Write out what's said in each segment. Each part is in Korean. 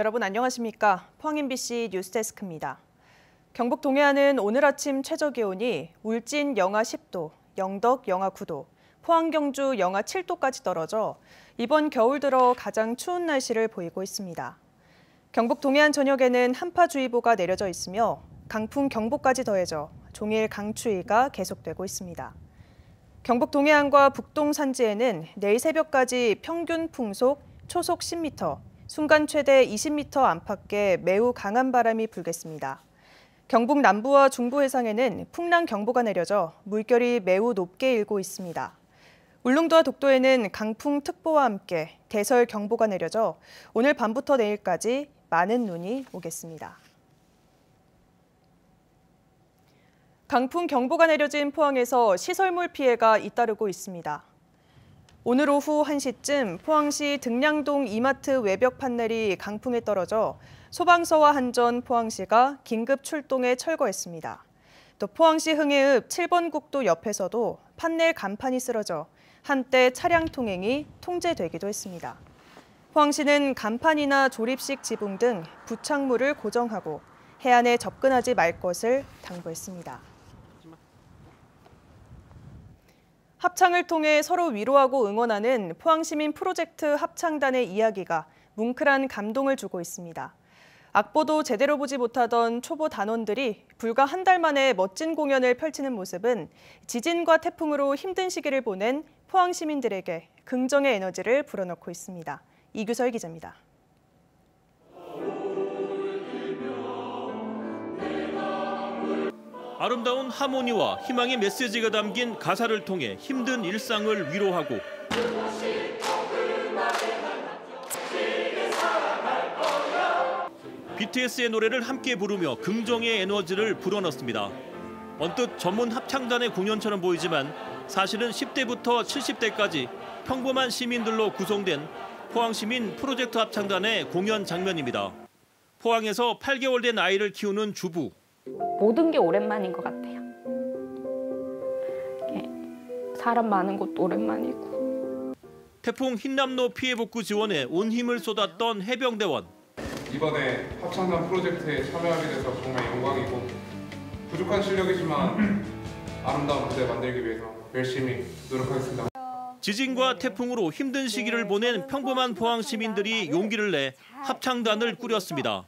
여러분 안녕하십니까? 포항 MBC 뉴스데스크입니다. 경북 동해안은 오늘 아침 최저기온이 울진 영하 10도, 영덕 영하 9도, 포항 경주 영하 7도까지 떨어져 이번 겨울 들어 가장 추운 날씨를 보이고 있습니다. 경북 동해안 전역에는 한파주의보가 내려져 있으며 강풍 경보까지 더해져 종일 강추위가 계속되고 있습니다. 경북 동해안과 북동 산지에는 내일 새벽까지 평균 풍속 초속 10m, 순간 최대 20m 안팎의 매우 강한 바람이 불겠습니다. 경북 남부와 중부 해상에는 풍랑경보가 내려져 물결이 매우 높게 일고 있습니다. 울릉도와 독도에는 강풍특보와 함께 대설경보가 내려져 오늘 밤부터 내일까지 많은 눈이 오겠습니다. 강풍경보가 내려진 포항에서 시설물 피해가 잇따르고 있습니다. 오늘 오후 1시쯤 포항시 등량동 이마트 외벽 판넬이 강풍에 떨어져 소방서와 한전 포항시가 긴급 출동해 철거했습니다. 또 포항시 흥해읍 7번 국도 옆에서도 판넬 간판이 쓰러져 한때 차량 통행이 통제되기도 했습니다. 포항시는 간판이나 조립식 지붕 등 부착물을 고정하고 해안에 접근하지 말 것을 당부했습니다. 합창을 통해 서로 위로하고 응원하는 포항시민 프로젝트 합창단의 이야기가 뭉클한 감동을 주고 있습니다. 악보도 제대로 보지 못하던 초보 단원들이 불과 한 달 만에 멋진 공연을 펼치는 모습은 지진과 태풍으로 힘든 시기를 보낸 포항 시민들에게 긍정의 에너지를 불어넣고 있습니다. 이규설 기자입니다. 아름다운 하모니와 희망의 메시지가 담긴 가사를 통해 힘든 일상을 위로하고 BTS의 노래를 함께 부르며 긍정의 에너지를 불어넣습니다. 언뜻 전문 합창단의 공연처럼 보이지만 사실은 10대부터 70대까지 평범한 시민들로 구성된 포항시민 프로젝트 합창단의 공연 장면입니다. 포항에서 8개월 된 아이를 키우는 주부. 모든 게 오랜만인 것 같아요. 사람 많은 곳도 오랜만이고. 태풍 흰남노 피해 복구 지원에 온 힘을 쏟았던 해병대원. 이번에 합창단 프로젝트에 참여하게 돼서 정말 영광이고 부족한 실력이지만 아름다운 무대 만들기 위해서 열심히 노력하겠습니다. 지진과 태풍으로 힘든 시기를 보낸 평범한 포항 시민들이 용기를 내 합창단을 꾸렸습니다.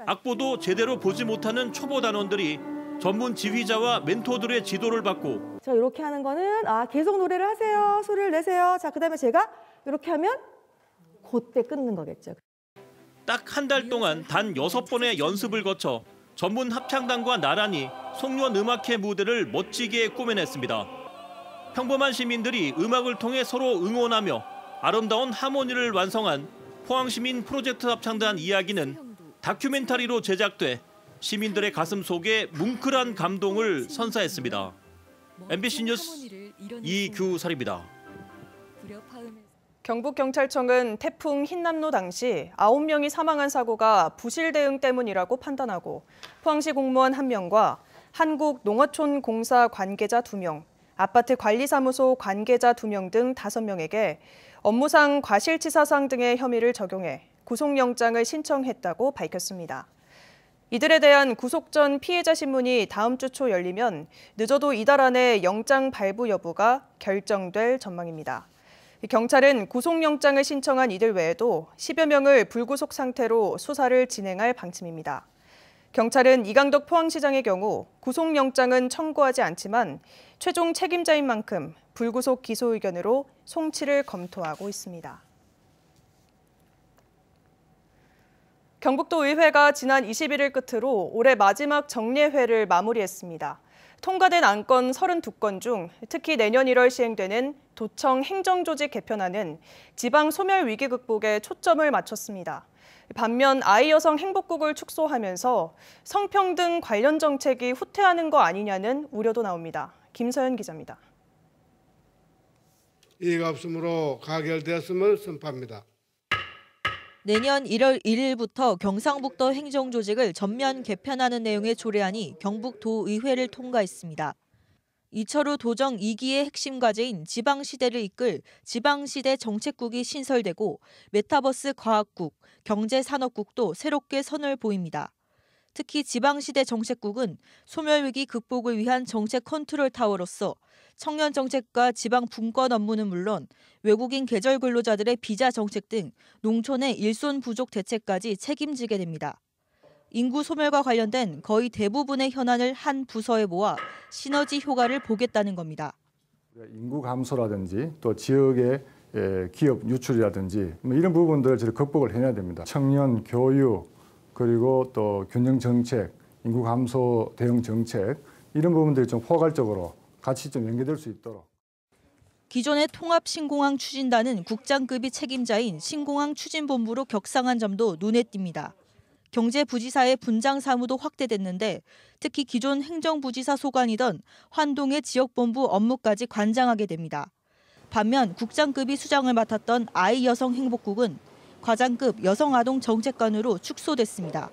악보도 제대로 보지 못하는 초보 단원들이 전문 지휘자와 멘토들의 지도를 받고 저 이렇게 하는 거는 계속 노래를 하세요. 소리를 내세요. 자, 그다음에 제가 이렇게 하면 그때 끊는 거겠죠. 딱 한 달 동안 단 6번의 연습을 거쳐 전문 합창단과 나란히 송년 음악회 무대를 멋지게 꾸며냈습니다. 평범한 시민들이 음악을 통해 서로 응원하며 아름다운 하모니를 완성한 포항시민 프로젝트 합창단 이야기는 다큐멘터리로 제작돼 시민들의 가슴 속에 뭉클한 감동을 선사했습니다. MBC 뉴스 이규설입니다. 경북경찰청은 태풍 흰남노 당시 9명이 사망한 사고가 부실 대응 때문이라고 판단하고 포항시 공무원 1명과 한국농어촌공사 관계자 2명, 아파트 관리사무소 관계자 2명 등 5명에게 업무상 과실치사상 등의 혐의를 적용해 구속영장을 신청했다고 밝혔습니다. 이들에 대한 구속 전 피해자 신문이 다음 주 초 열리면 늦어도 이달 안에 영장 발부 여부가 결정될 전망입니다. 경찰은 구속영장을 신청한 이들 외에도 10여 명을 불구속 상태로 수사를 진행할 방침입니다. 경찰은 이강덕 포항시장의 경우 구속영장은 청구하지 않지만 최종 책임자인 만큼 불구속 기소 의견으로 송치를 검토하고 있습니다. 경북도 의회가 지난 21일 끝으로 올해 마지막 정례회를 마무리했습니다. 통과된 안건 32건 중 특히 내년 1월 시행되는 도청 행정조직 개편안은 지방 소멸 위기 극복에 초점을 맞췄습니다. 반면 아이 여성 행복국을 축소하면서 성평등 관련 정책이 후퇴하는 거 아니냐는 우려도 나옵니다. 김서연 기자입니다. 이의가 없으므로 가결되었음을 선포합니다. 내년 1월 1일부터 경상북도 행정조직을 전면 개편하는 내용의 조례안이 경북도의회를 통과했습니다. 이철우 도정 2기의 핵심 과제인 지방시대를 이끌 지방시대 정책국이 신설되고 메타버스 과학국, 경제산업국도 새롭게 선을 보입니다. 특히 지방시대 정책국은 소멸위기 극복을 위한 정책 컨트롤 타워로서 청년 정책과 지방 분권 업무는 물론 외국인 계절 근로자들의 비자 정책 등 농촌의 일손 부족 대책까지 책임지게 됩니다. 인구 소멸과 관련된 거의 대부분의 현안을 한 부서에 모아 시너지 효과를 보겠다는 겁니다. 인구 감소라든지 또 지역의 기업 유출이라든지 이런 부분들을 저희 극복을 해내야 됩니다. 청년 교육 그리고 또 균형 정책, 인구 감소 대응 정책 이런 부분들이 좀 포괄적으로 같이 좀 연계될 수 있도록. 기존의 통합신공항 추진단은 국장급이 책임자인 신공항 추진본부로 격상한 점도 눈에 띕니다. 경제부지사의 분장 사무도 확대됐는데 특히 기존 행정부지사 소관이던 환동의 지역본부 업무까지 관장하게 됩니다. 반면 국장급이 수장을 맡았던 아이여성행복국은 과장급 여성아동 정책관으로 축소됐습니다.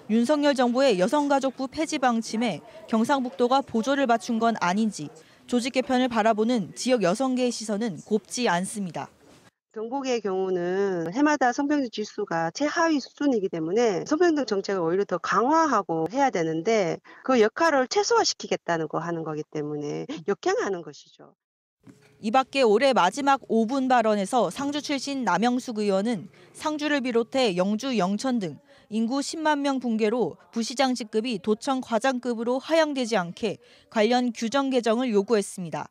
윤석열 정부의 여성가족부 폐지 방침에 경상북도가 보조를 맞춘 건 아닌지 조직 개편을 바라보는 지역 여성계의 시선은 곱지 않습니다. 경북의 경우는 해마다 성평등 지수가 최하위 수준이기 때문에 성평등 정책을 오히려 더 강화하고 해야 되는데 그 역할을 최소화시키겠다는 거 하는 거기 때문에 역행하는 것이죠. 이 밖에 올해 마지막 5분 발언에서 상주 출신 남영숙 의원은 상주를 비롯해 영주, 영천 등 인구 10만 명 붕괴로 부시장 직급이 도청 과장급으로 하향되지 않게 관련 규정 개정을 요구했습니다.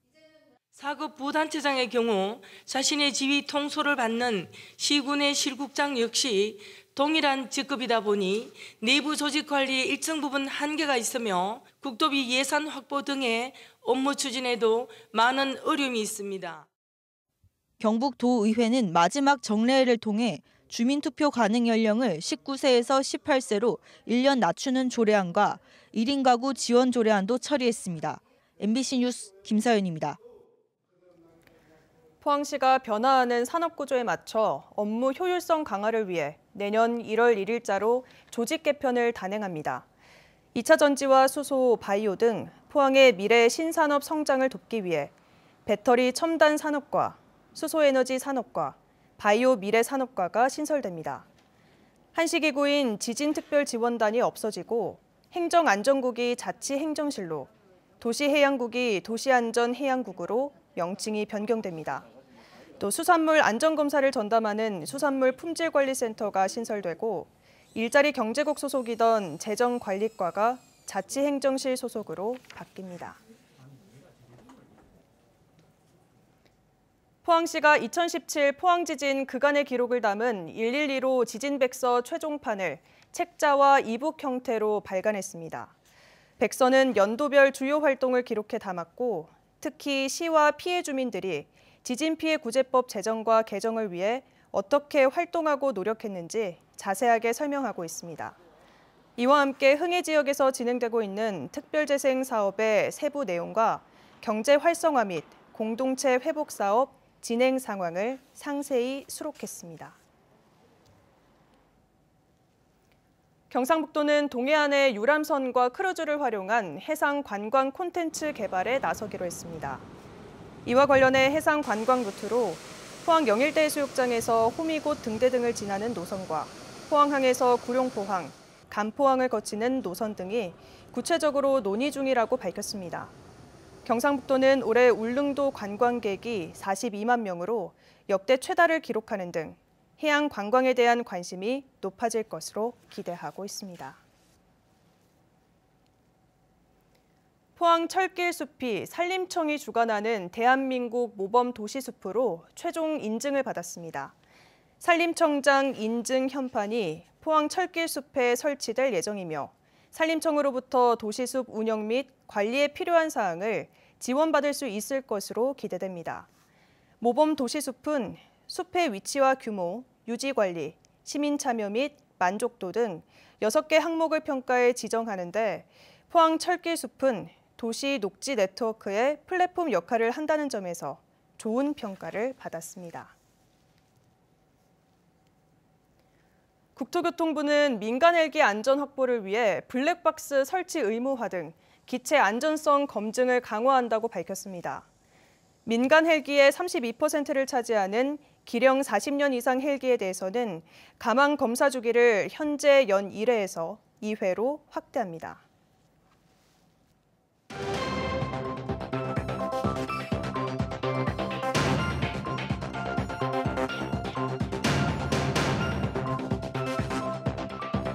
4급 부단체장의 경우 자신의 지휘 통솔을 받는 시군의 실국장 역시 동일한 직급이다 보니 내부 조직 관리에 일정 부분 한계가 있으며 국토비 예산 확보 등의 업무 추진에도 많은 어려움이 있습니다. 경북도의회는 마지막 정례회를 통해 주민투표 가능 연령을 19세에서 18세로 1년 낮추는 조례안과 1인 가구 지원 조례안도 처리했습니다. MBC 뉴스 김서연입니다. 포항시가 변화하는 산업구조에 맞춰 업무 효율성 강화를 위해 내년 1월 1일자로 조직 개편을 단행합니다. 2차 전지와 수소, 바이오 등 포항의 미래 신산업 성장을 돕기 위해 배터리 첨단 산업과 수소에너지 산업과 바이오 미래 산업과가 신설됩니다. 한시기구인 지진특별지원단이 없어지고 행정안전국이 자치행정실로, 도시해양국이 도시안전해양국으로 명칭이 변경됩니다. 또 수산물 안전검사를 전담하는 수산물 품질관리센터가 신설되고 일자리 경제국 소속이던 재정관리과가 자치행정실 소속으로 바뀝니다. 포항시가 2017 포항지진 그간의 기록을 담은 112로 지진백서 최종판을 책자와 이북 형태로 발간했습니다. 백서는 연도별 주요 활동을 기록해 담았고 특히 시와 피해 주민들이 지진피해구제법 제정과 개정을 위해 어떻게 활동하고 노력했는지 자세하게 설명하고 있습니다. 이와 함께 흥해 지역에서 진행되고 있는 특별재생 사업의 세부 내용과 경제 활성화 및 공동체 회복 사업 진행 상황을 상세히 수록했습니다. 경상북도는 동해안의 유람선과 크루즈를 활용한 해상 관광 콘텐츠 개발에 나서기로 했습니다. 이와 관련해 해상 관광 루트로 포항 영일대 해수욕장에서 호미곶 등대 등을 지나는 노선과 포항항에서 구룡포항, 간포항을 거치는 노선 등이 구체적으로 논의 중이라고 밝혔습니다. 경상북도는 올해 울릉도 관광객이 42만 명으로 역대 최다를 기록하는 등 해양 관광에 대한 관심이 높아질 것으로 기대하고 있습니다. 포항 철길숲이 산림청이 주관하는 대한민국 모범 도시숲으로 최종 인증을 받았습니다. 산림청장 인증 현판이 포항 철길숲에 설치될 예정이며 산림청으로부터 도시숲 운영 및 관리에 필요한 사항을 지원받을 수 있을 것으로 기대됩니다. 모범 도시숲은 숲의 위치와 규모, 유지 관리, 시민 참여 및 만족도 등 6개 항목을 평가해 지정하는데 포항 철길숲은 도시 녹지 네트워크의 플랫폼 역할을 한다는 점에서 좋은 평가를 받았습니다. 국토교통부는 민간 헬기 안전 확보를 위해 블랙박스 설치 의무화 등 기체 안전성 검증을 강화한다고 밝혔습니다. 민간 헬기의 32%를 차지하는 기령 40년 이상 헬기에 대해서는 가망 검사 주기를 현재 연 1회에서 2회로 확대합니다.